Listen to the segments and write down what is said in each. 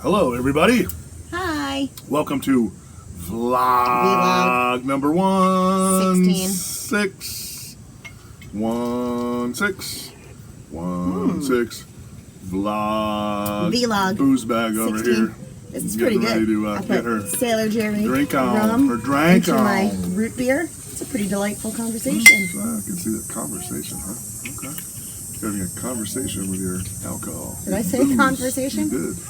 Hello, everybody. Hi. Welcome to vlog number 16. 16 vlog. Booze bag 16. over here. This is pretty Ready good. to I get her put Sailor Jeremy drink on. rum Her drink into on. my root beer. It's a pretty delightful conversation. I can see that conversation, huh? Okay. You're having a conversation with your alcohol. Did I say Booze. conversation? You did.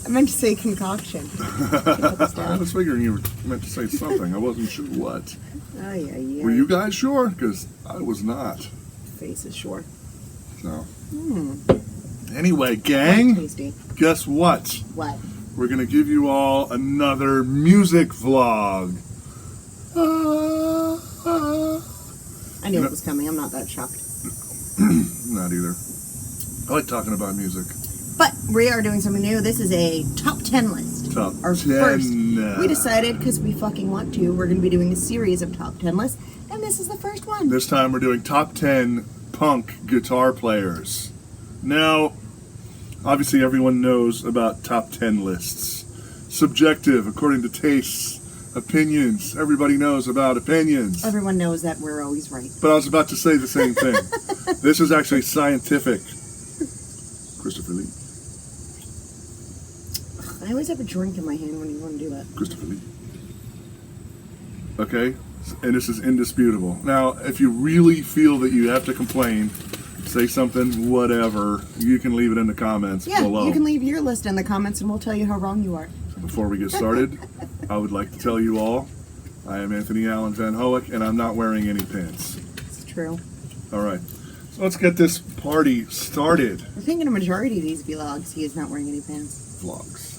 I meant to say concoction. I was figuring you were meant to say something. I wasn't sure what. Oh, yeah. Were you guys sure? Because I was not. Face is sure. So. Anyway, gang, Tasty. guess what? What? We're going to give you all another music vlog. I knew it was coming. I'm not that shocked. Not either. I like talking about music. But we are doing something new. This is a top 10 list. Top Our 10. first. We decided, because we fucking want to, we're going to be doing a series of top 10 lists. And this is the first one. This time we're doing top 10 punk guitar players. Now, obviously everyone knows about top 10 lists. Subjective, according to tastes, opinions. Everybody knows about opinions. Everyone knows that we're always right. But I was about to say the same thing. This is actually scientific. Christopher Lee. I always have a drink in my hand when you want to do that. Christopher Lee. Okay? And this is indisputable. Now, if you really feel that you have to complain, say something, whatever, you can leave it in the comments below. You can leave your list in the comments and we'll tell you how wrong you are. Before we get started, I would like to tell you all, I am Anthony Allen Van Hoek, and I'm not wearing any pants. It's true. All right. So let's get this party started. I think in a majority of these vlogs, he is not wearing any pants. Vlogs.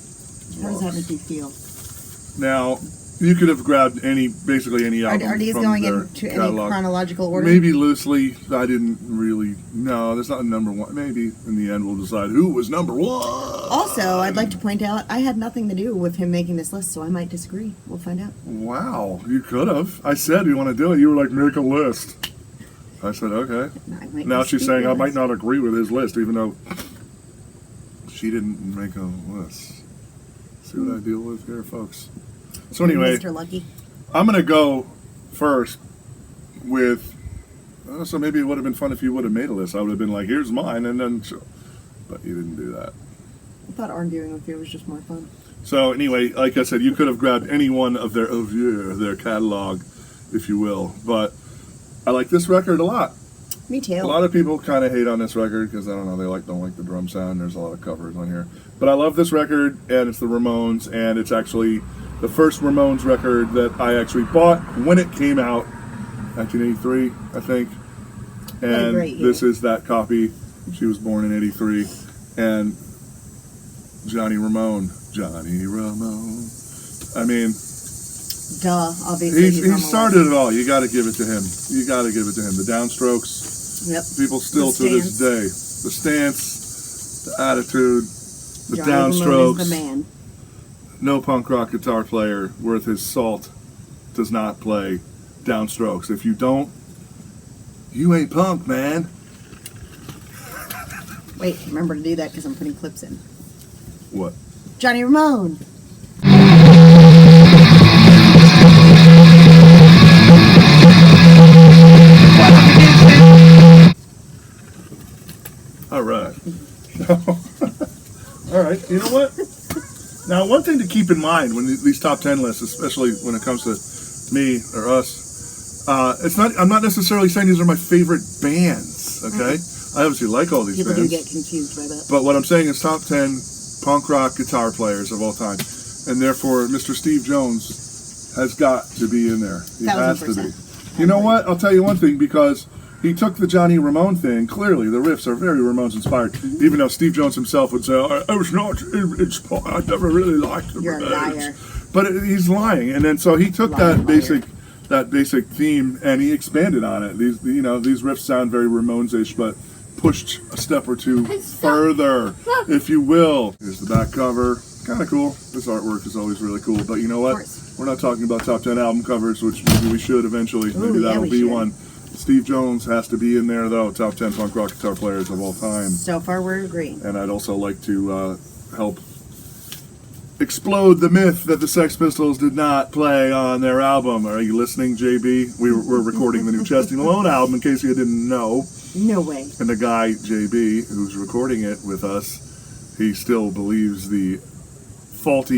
How does that make you feel? Now, you could have grabbed basically any album Are these from going their into catalog. any chronological order? Maybe loosely. I didn't really. No, there's not a number one. Maybe in the end we'll decide who was number one. Also, I'd like to point out, I had nothing to do with him making this list, so I might disagree. We'll find out. Wow, you could have. I said you want to do it. You were like, make a list. I said, okay. Now she's saying I might not agree with his list, even though she didn't make a list. See what I deal with here, folks. So anyway, Mr. Lucky. I'm going to go first with, so maybe it would have been fun if you would have made a list. I would have been like, here's mine, and then, but you didn't do that. I thought arguing with you was just more fun. So anyway, like I said, you could have grabbed any one of their catalog, if you will. But I like this record a lot. Me too. A lot of people kind of hate on this record because, I don't know, they don't like the drum sound. There's a lot of covers on here. But I love this record, and it's the Ramones, and it's actually the first Ramones record that I actually bought when it came out, 1983, I think. And this is that copy. She was born in 83. And Johnny Ramone. I mean, duh, obviously. He started it all. You got to give it to him. You got to give it to him. The Downstrokes. Yep. People still to this day. The stance, the attitude, the Johnny Downstrokes. Ramone is the man. No punk rock guitar player worth his salt does not play Downstrokes. If you don't, you ain't punk, man. Wait, remember to do that because I'm putting clips in. What? Johnny Ramone. All right. All right. You know what? Now, one thing to keep in mind when these top 10 lists, especially when it comes to me or us, it's not. I'm not necessarily saying these are my favorite bands. Okay, I obviously like all these People bands. do get confused by that. But what I'm saying is top 10 punk rock guitar players of all time, and therefore Mr. Steve Jones has got to be in there. He has to be. You know what? I'll tell you one thing, because he took the Johnny Ramone thing. Clearly, the riffs are very Ramones inspired. Even though Steve Jones himself would say, "I was not inspired. I never really liked the You're Ramones." a liar. But he's lying. And then so he took that basic theme and he expanded on it. These riffs sound very Ramones-ish, but pushed a step or two further, if you will. Here's the back cover. Kind of cool. This artwork is always really cool. But you know what? We're not talking about top 10 album covers, which maybe we should eventually. Maybe that'll be one. Steve Jones has to be in there, though. Top 10 punk rock guitar players of all time. So far, we're agreeing. And I'd also like to help explode the myth that the Sex Pistols did not play on their album. Are you listening, JB? We're recording the new Chesty Malone album, in case you didn't know. No way. And the guy, JB, who's recording it with us, he still believes the false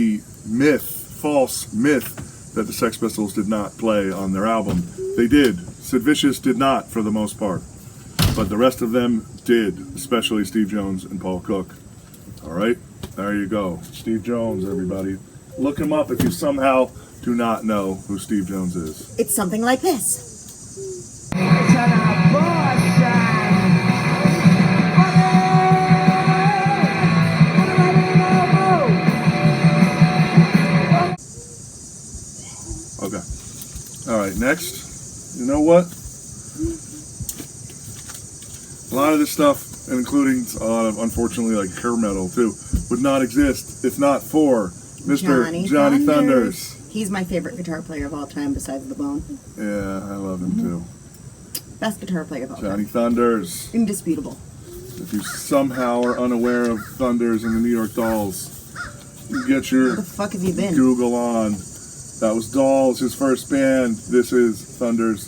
myth that the Sex Pistols did not play on their album. They did. Sid Vicious did not, for the most part. But the rest of them did, especially Steve Jones and Paul Cook. All right? There you go. Steve Jones, everybody. Look him up if you somehow do not know who Steve Jones is. It's something like this. Okay. All right, next. You know what? A lot of this stuff, including a lot of, unfortunately, like hair metal too, would not exist if not for Mr. Johnny Thunders. He's my favorite guitar player of all time besides The Bone. Yeah, I love him too. Best guitar player of all Johnny time. Thunders. Indisputable. If you somehow are unaware of Thunders and the New York Dolls, you get your Where the fuck have you been? Google on. That was Dolls, his first band. This is Thunders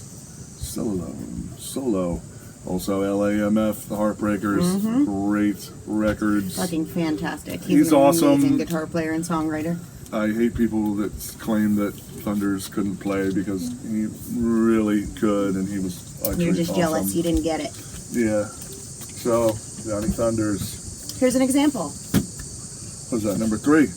solo. Also LAMF, The Heartbreakers, great records. Fucking fantastic. He's an awesome. Amazing guitar player and songwriter. I hate people that claim that Thunders couldn't play because he really could, and he was actually You're just awesome. jealous you didn't get it. Yeah. So, Johnny Thunders. Here's an example. What's that, number 3?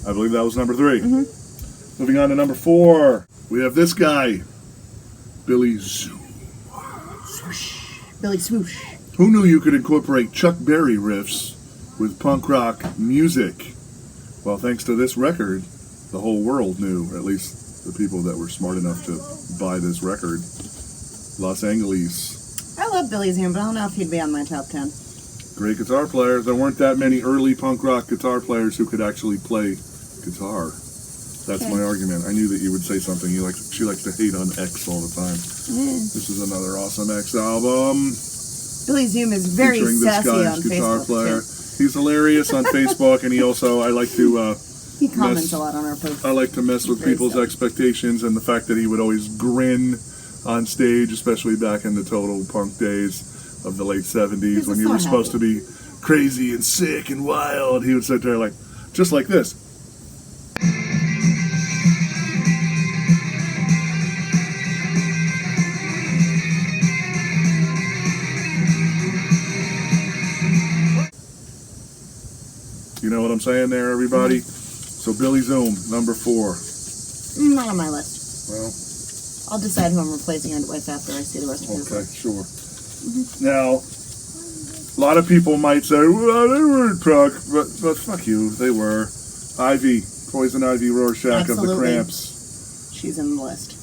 I believe that was number 3. Moving on to number 4. We have this guy, Billy Zoom. Billy Swoosh. Who knew you could incorporate Chuck Berry riffs with punk rock music? Well, thanks to this record, the whole world knew, or at least the people that were smart enough to buy this record. Los Angeles. I love Billy Zoom, but I don't know if he'd be on my top 10. Great guitar player. There weren't that many early punk rock guitar players who could actually play guitar. That's Okay. my argument. I knew that you would say something. She likes to hate on X all the time. This is another awesome X album. Billy Zoom is very featuring this sassy guy's on guitar Facebook. player. Too. He's hilarious on Facebook, and he also, I like to He comments mess- a lot on our posts. I like to mess with Very people's so. expectations, and the fact that he would always grin on stage, especially back in the total punk days of the late 70s He's when so you were supposed to happy. be crazy and sick and wild. He would sit there like, just like this. You know what I'm saying there, everybody? So Billy Zoom, number 4. Not on my list. Well, I'll decide who I'm replacing with after I see the rest of his okay, list. sure. Now, a lot of people might say, well, they weren't punk, but fuck you, they were. Ivy, Poison Ivy Rorschach of the Absolutely. Cramps. She's in the list.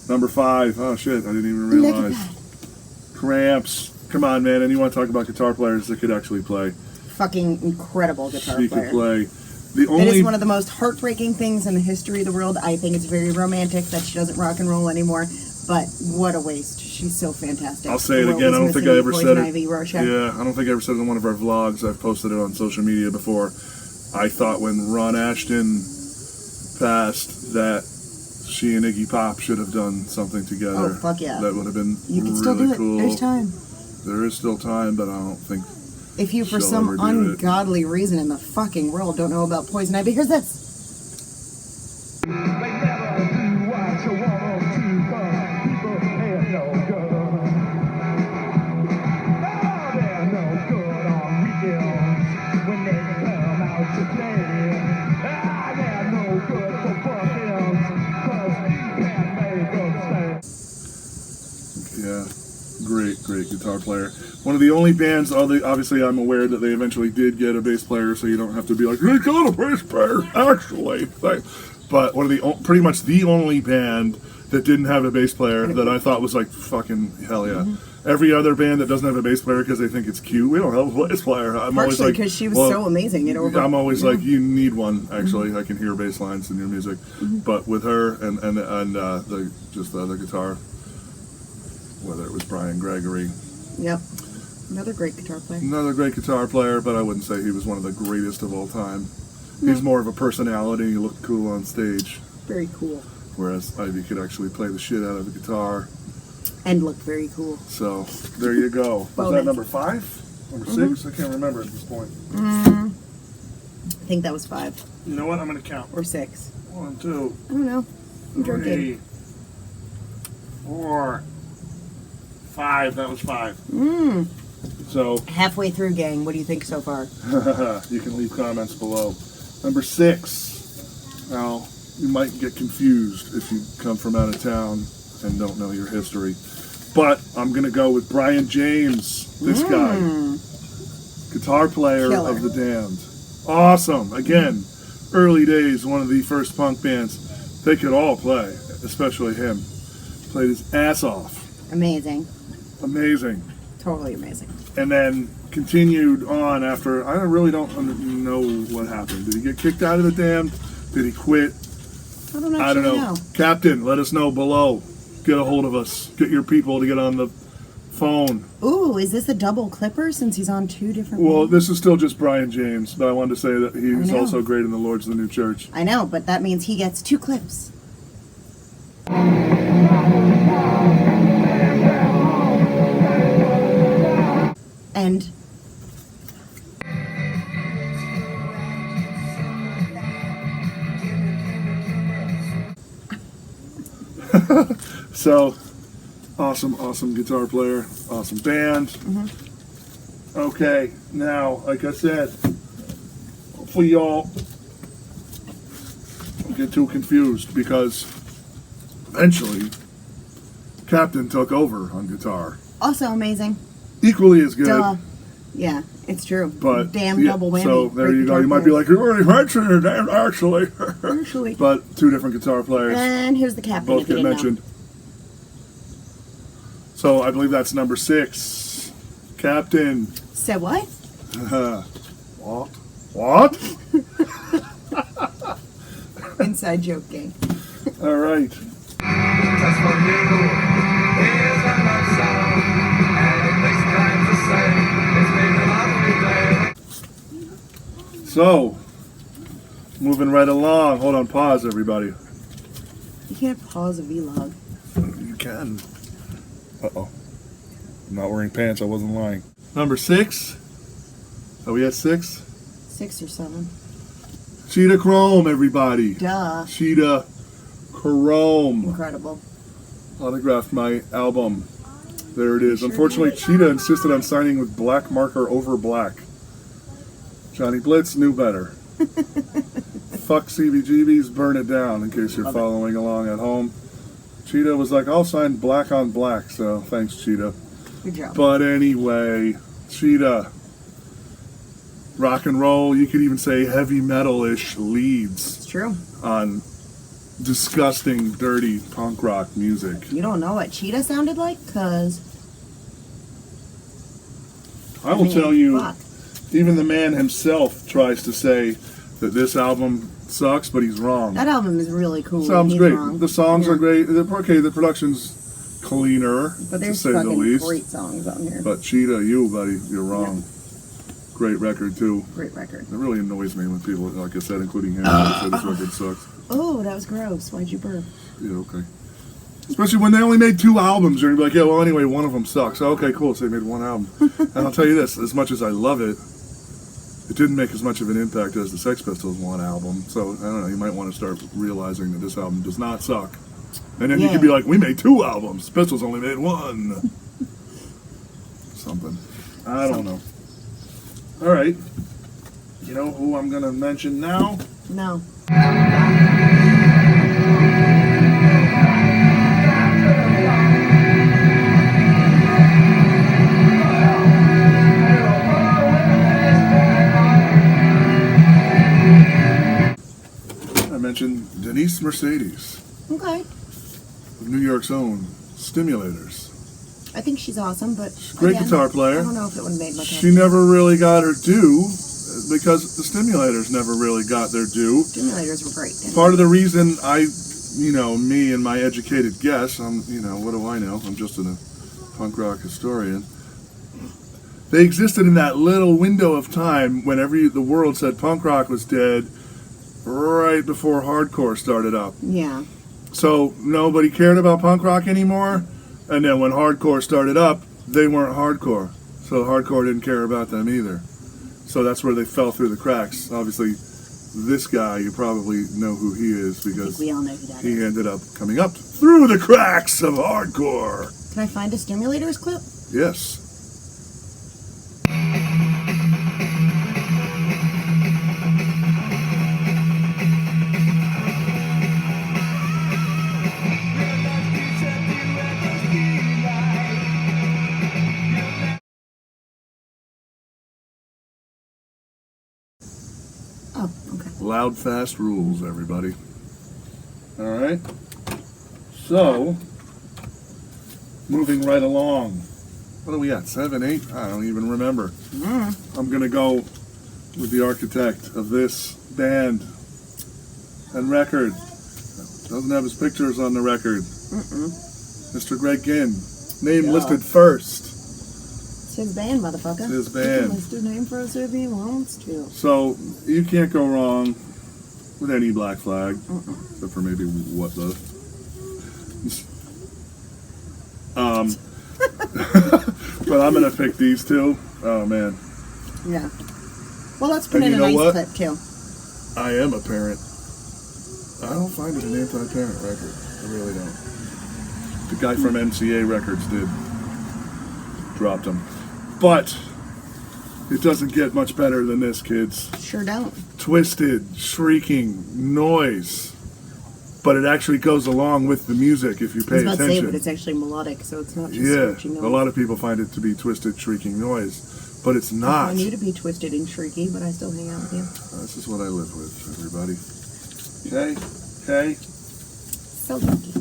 Number 5. Oh shit, I didn't even Look at realize. that. Cramps. Come on, man, and you want to talk about guitar players that could actually play. Fucking incredible guitar She player. could play. The It only is one of the most heartbreaking things in the history of the world. I think it's very romantic that she doesn't rock and roll anymore, but what a waste. She's so fantastic. I'll say it The world again. is I don't think I missing ever Poison said it. Ivy Rorschach. Yeah, I don't think I ever said it in one of our vlogs. I've posted it on social media before. I thought when Ron Ashton passed that she and Iggy Pop should have done something together. Oh, fuck yeah. That would have been You can really still do it. cool. There's time. There is still time, but I don't think. If you, for She'll some ever do it. ungodly reason in the fucking world, don't know about Poison Ivy, here's this. They never do what you want them to, 'cause people ain't no good. Oh, they're no good on weekends when they come out to play. Ah, they're no good for bookends, 'cause you can't make them stay. Yeah, great guitar player. One of the only bands, obviously I'm aware that they eventually did get a bass player, so you don't have to be like, they got a bass player, actually. But one of the, pretty much the only band that didn't have a bass player that I thought was like fucking hell yeah. Every other band that doesn't have a bass player because they think it's cute, we don't have a bass player. I'm always Partially like, because she was well, so amazing. I'm always like, you need one. Actually, I can hear bass lines in your music, but with her and the other guitar, whether it was Brian Gregory, Yep. Another great guitar player. another great guitar player, but I wouldn't say he was one of the greatest of all time. He's more of a personality. He looked cool on stage, Very cool. whereas Ivy could actually play the shit out of the guitar. And looked very cool. So there you go. Was Bonus. that number 5? Number 6? I can't remember at this point. I think that was 5 You know what? I'm going to count. or 6. 1, 2, I don't know. I'm 3, drinking. 4, 5. That was 5. So Halfway through, gang. What do you think so far? you can leave comments below. Number 6. Now, you might get confused if you come from out of town and don't know your history. But I'm going to go with Brian James, this guy. Guitar player Killer. of The Damned. Awesome. Again, early days, one of the first punk bands. They could all play, especially him. Played his ass off. Amazing. Amazing. Totally amazing. And then continued on after. I really don't know what happened. Did he get kicked out of The Damned? Did he quit? I don't I don't actually know. Captain, let us know below. Get a hold of us. Get your people to get on the phone. Ooh, is this a double clipper since he's on 2 different Well, ones? this is still just Brian James, but I wanted to say that he was know. also great in the Lords of the New Church. I know, but that means he gets 2 clips. And So, awesome guitar player, awesome band. Okay, now, like I said, hopefully y'all don't get too confused because eventually Captain took over on guitar. also amazing. Equally as good. Duh. Yeah, it's true. But Damn yeah, double whammy. So there Great you go. guitar You might be players. like, you already mentioned your name, actually. Actually. But 2 different guitar players. And here's the captain. Both if you get didn't know. mentioned. So I believe that's number 6. Captain. Said what? What? What? Inside joke gang. All right. Just for you, here's a love song, and it makes time to say, it's been a lovely day. So, moving right along. Hold on, pause, everybody. You can't pause a vlog. You can. Uh-oh. I'm not wearing pants. I wasn't lying. Number 6. Are we at 6? 6 or 7. Cheetah Chrome, everybody. Duh. Cheetah Chrome. Incredible. Autographed my album. There it is. Unfortunately, Cheetah insisted on signing with black marker over black. Johnny Blitz knew better. Fuck CBGBs, burn it down, in case you're Love it. following along at home. Cheetah was like, I'll sign black on black, so thanks, Cheetah. Good job. But anyway, Cheetah. Rock and roll, you could even say heavy metal-ish leads It's true. on disgusting, dirty punk rock music. You don't know what Cheetah sounded like? Because, I will tell you, fuck. even the man himself tries to say that this album sucks, but he's wrong. That album is really cool. This album's He's great. wrong. The songs Yeah. are great. Okay, the production's cleaner, But to there's say the fucking least. great songs on here. But Cheetah, you, buddy, you're wrong. Great record, too. Great record. It really annoys me when people, like I said, including him, say this record sucks. Oh, that was gross. Why'd you burp? Yeah, okay. Especially when they only made 2 albums, you're gonna be like, yeah, well, anyway, one of them sucks. Okay, cool, so they made 1 album. And I'll tell you this, as much as I love it, it didn't make as much of an impact as the Sex Pistols 1 album. So, I don't know, you might want to start realizing that this album does not suck. And then you Yeah. could be like, we made 2 albums, Pistols only made 1. Something. I don't know. All right. You know who I'm gonna mention now? No. I mentioned Denise Mercedes. Okay. New York's own Stimulators. I think she's awesome, but Great guitar player. I don't know if it would have made much She never really got her due because the Stimulators never really got their due. Stimulators were great. Part of the reason me and my educated guess, what do I know? I'm just a punk rock historian. They existed in that little window of time whenever the world said punk rock was dead, right before hardcore started up. Yeah. So nobody cared about punk rock anymore, and then when hardcore started up, they weren't hardcore. So hardcore didn't care about them either. So that's where they fell through the cracks. Obviously, this guy, you probably know who he is because we all know who that he is. ended up coming up through the cracks of hardcore. Can I find a Stimulators clip? Yes. Oh, okay. Loud, fast rules, everybody. All right. So, moving right along. What are we at? 7, 8? I don't even remember. I'm going to go with the architect of this band and record. Doesn't have his pictures on the record. Mr. Greg Ginn. Name listed first. It's his band, motherfucker. It's his He band. can list his name for us if he wants to. So, you can't go wrong with any Black Flag. Except for maybe What the... but I'm going to pick these two. Oh, man. Yeah. Well, let's put And in you a know nice what? clip, too. I am a parent. I don't find it an anti-parent record. I really don't. The guy from NCA Records did. Dropped him. But it doesn't get much better than this, kids. Sure don't. Twisted, shrieking, noise. But it actually goes along with the music if you I pay was about to say, attention. but it's actually melodic, so it's not just Yeah, screeching a noise. lot of people find it to be twisted, shrieking noise. But it's I not. find you to be twisted and shrieky, but I still hang out with you. This is what I live with, everybody. Okay? Okay? So lucky.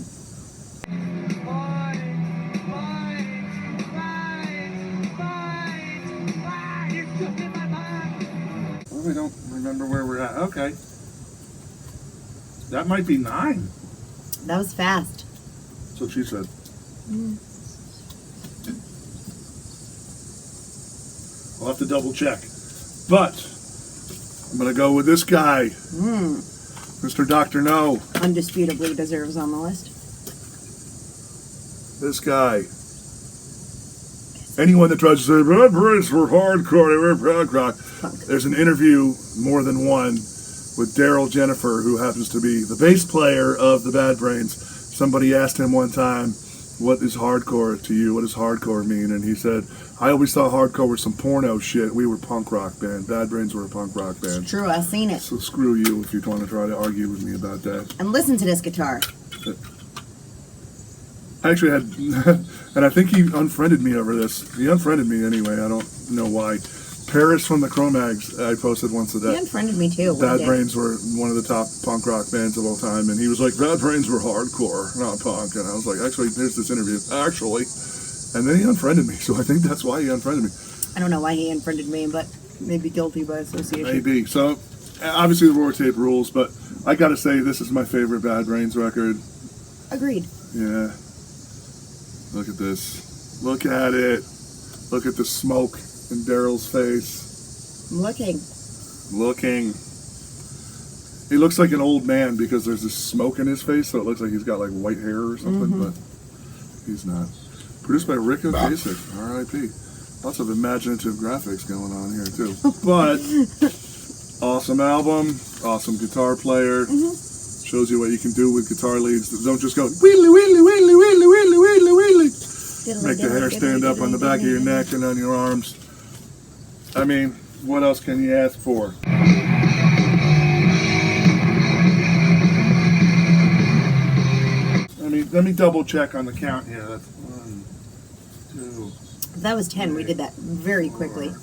Well, we don't remember where we're at. Okay. That might be 9. That was fast. That's what she said. I'll have to double check. But I'm going to go with this guy, Mr. Dr. No. Undisputably deserves on the list. This guy. Anyone that tries to say, Bad Brains were hardcore, they were punk rock. There's an interview, more than one, with Daryl Jennifer, who happens to be the bass player of the Bad Brains. Somebody asked him one time, what is hardcore to you? What does hardcore mean? And he said, I always thought hardcore was some porno shit. We were a punk rock band. Bad Brains were a punk rock band. It's true, I've seen it. So screw you if you want to try to argue with me about that. And listen to this guitar. I actually had, and I think he unfriended me over this. He unfriended me anyway. I don't know why. Paris from the Cro-Mags, I posted once of He that. unfriended me too. Bad one day. Brains were one of the top punk rock bands of all time, and he was like, Bad Brains were hardcore, not punk. And I was like, actually, here's this interview. Actually. And then he unfriended me, so I think that's why he unfriended me. I don't know why he unfriended me, but maybe guilty by association. Maybe. So, obviously the Roar Tape rules, but I gotta say, this is my favorite Bad Brains record. Agreed. Yeah. Look at this. Look at it. Look at the smoke in Daryl's face. I'm looking. Looking. He looks like an old man because there's this smoke in his face, so it looks like he's got like white hair or something, but he's not. Produced by Rick Ocasek, R.I.P. Lots of imaginative graphics going on here too. But awesome album, awesome guitar player. Shows you what you can do with guitar leads. Don't just go wheelie wheelie wheelie wheelie wheelie wheelie wheelie. Make the hair stand up on the back of your neck and on your arms. I mean, what else can you ask for? Let me double check on the count here. That's 1, 2, That was 10. We did that very quickly. 5,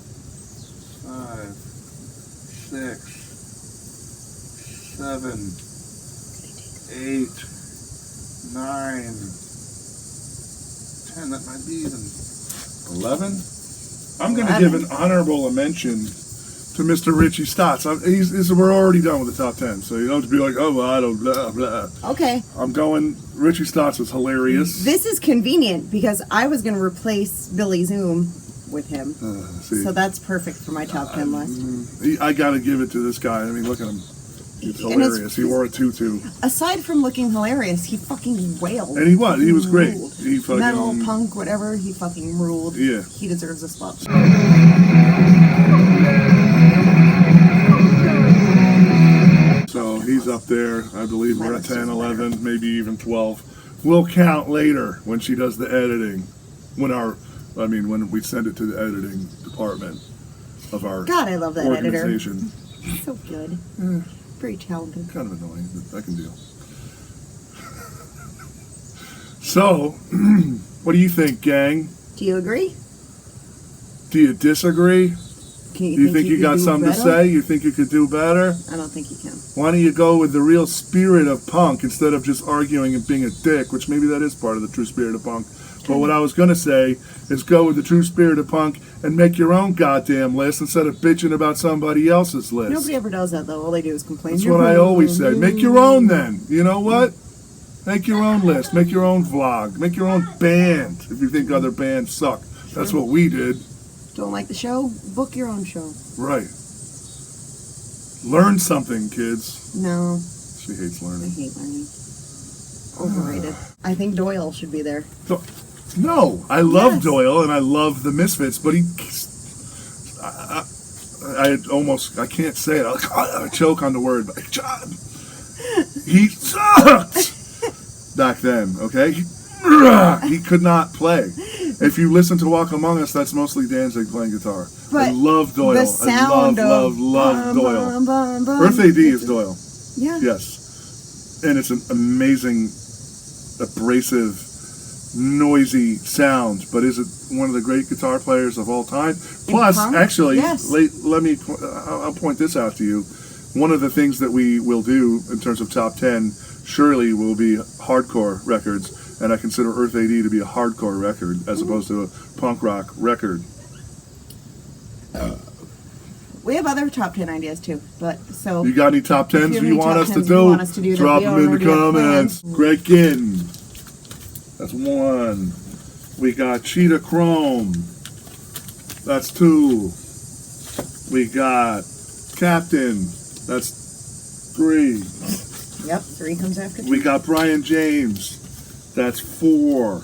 6, 7, 8, 9, 10. That might be even 11. I'm going to give an honorable mention to Mr. Richie Stotts. We're already done with the top 10, so you don't have to be like, oh, well, I don't, blah, blah. Okay. I'm going, Richie Stotts was hilarious. This is convenient because I was going to replace Billy Zoom with him. So that's perfect for my top 10 list. I got to give it to this guy. I mean, look at him. He's hilarious. He wore a tutu. Aside from looking hilarious, he fucking wailed. And he was great. Ruled. He fucking, metal, punk, whatever, he fucking ruled. Yeah. He deserves a spot. So he's up there. I believe we're at 10, 11, maybe even 12. We'll count later when she does the editing. When we send it to the editing department of our God, I love that organization. editor. So good. Very talented. Kind of annoying, but I can deal. So, what do you think, gang? Do you agree? Do you disagree? Do you think you could got do something to better? say? You think you could do better? I don't think you can. Why don't you go with the real spirit of punk instead of just arguing and being a dick, which maybe that is part of the true spirit of punk. But what I was going to say is go with the true spirit of punk and make your own goddamn list instead of bitching about somebody else's list. Nobody ever does that, though. All they do is complain. That's what I always say. Make your own then. You know what? Make your own list. Make your own vlog. Make your own band if you think other bands suck. That's what we did. Don't like the show? Book your own show. Right. Learn something, kids. No. She hates learning. I hate learning. Overrated. I think Doyle should be there. So, no, I love Yes. Doyle and I love the Misfits, but I can't say it. I choke on the word. But he sucked back then. Okay, he could not play. If you listen to Walk Among Us, that's mostly Danzig playing guitar. But I love Doyle. the sound I love Doyle. Earth AD is Doyle. Yeah. Yes, and it's an amazing, abrasive, noisy sound, but is it one of the great guitar players of all time? Plus, punk? actually, Yes. I'll point this out to you. One of the things that we will do in terms of top 10 surely will be hardcore records, and I consider Earth AD to be a hardcore record as opposed to a punk rock record. We have other top 10 ideas too, but so You got any top 10s have you any want top us to 10s you want us to do? do that Drop we them in the already have comments. planned? Greg Ginn. That's 1. We got Cheetah Chrome. That's 2. We got Captain. That's 3. Yep, 3 comes after 2. We got Brian James. That's 4.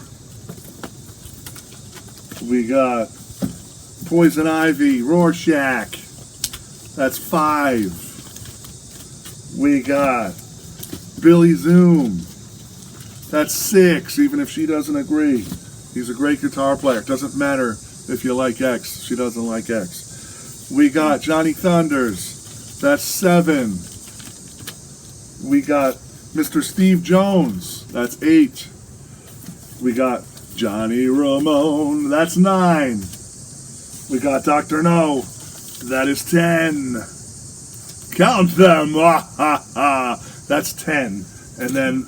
We got Poison Ivy, Rorschach. That's 5. We got Billy Zoom. That's 6, even if she doesn't agree. He's a great guitar player. Doesn't matter if you like X. She doesn't like X. We got Johnny Thunders. That's 7. We got Mr. Steve Jones. That's 8. We got Johnny Ramone. That's 9. We got Dr. No. That is 10. Count them. That's 10. And then,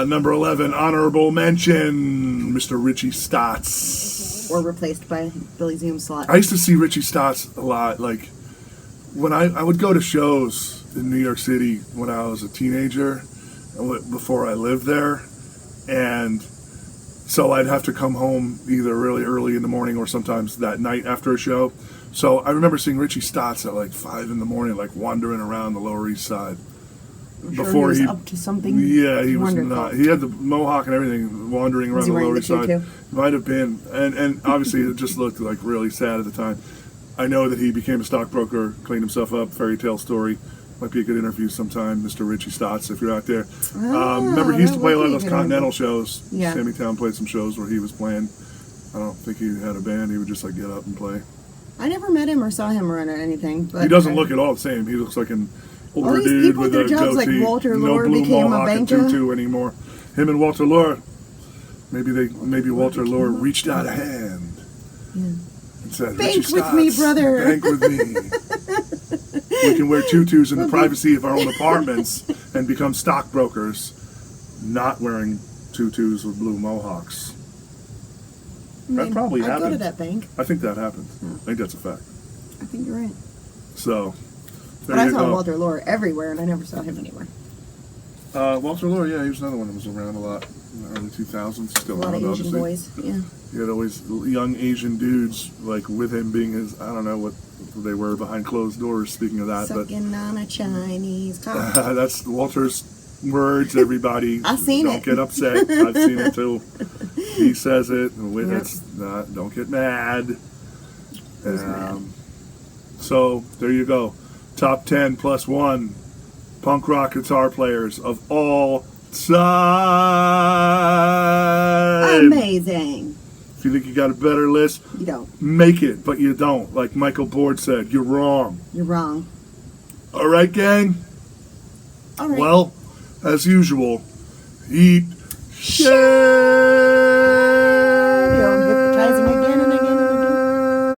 number 11, honorable mention, Mr. Richie Stotts. Or replaced by Billy Zoom slot. I used to see Richie Stotts a lot. Like, when I would go to shows in New York City when I was a teenager, before I lived there, and so I'd have to come home either really early in the morning or sometimes that night after a show. So I remember seeing Richie Stotts at like 5 in the morning, like wandering around the Lower East Side. I'm sure he was up to something. Yeah, he was wonderful. not. He had the mohawk and everything, wandering around Was he the wearing Lower the East Side. tutu? Might have been, and obviously it just looked like really sad at the time. I know that he became a stockbroker, cleaned himself up. Fairy tale story. Might be a good interview sometime, Mr. Richie Stotts, if you're out there. Remember, he used to play a lot of those Continental shows. Yeah. Sammy Town played some shows where he was playing. I don't think he had a band. He would just like get up and play. I never met him or saw him run or anything. But He doesn't look at all the same. He looks like an older All these dude people with with a their jobs, like goatee. Walter No Lure blue became a mohawk and banker. tutu anymore. Him and Walter Lure. Maybe Walter Lure reached out a hand and said, Bank "Richie with me, Stotts, brother." Bank with me. We can wear tutus in the privacy of our own apartments and become stockbrokers not wearing tutus with blue mohawks. I That mean, probably I'd go to happened. that bank. I think that happened. I think that's a fact. I think you're right. So, there But I you saw go. Walter Lure everywhere, and I never saw him anywhere. Walter Lure, yeah, he was another one that was around a lot in the early 2000s. Still A lot of around, Asian obviously. boys. Yeah. He had always young Asian dudes, like, with him being his, I don't know what they were behind closed doors, speaking of that, but Sucking on a Chinese cock. that's Walter's words, everybody. I've seen Don't it. get upset. I've seen it too. He says it. Yep. It's not, don't get mad. Who's mad? So, there you go. Top 10 plus 1 punk rock guitar players of all time. Amazing. If you think you got a better list, You don't. make it, but you don't. Like Michael Board said, you're wrong. You're wrong. All right, gang? All right. Well, as usual, eat shit.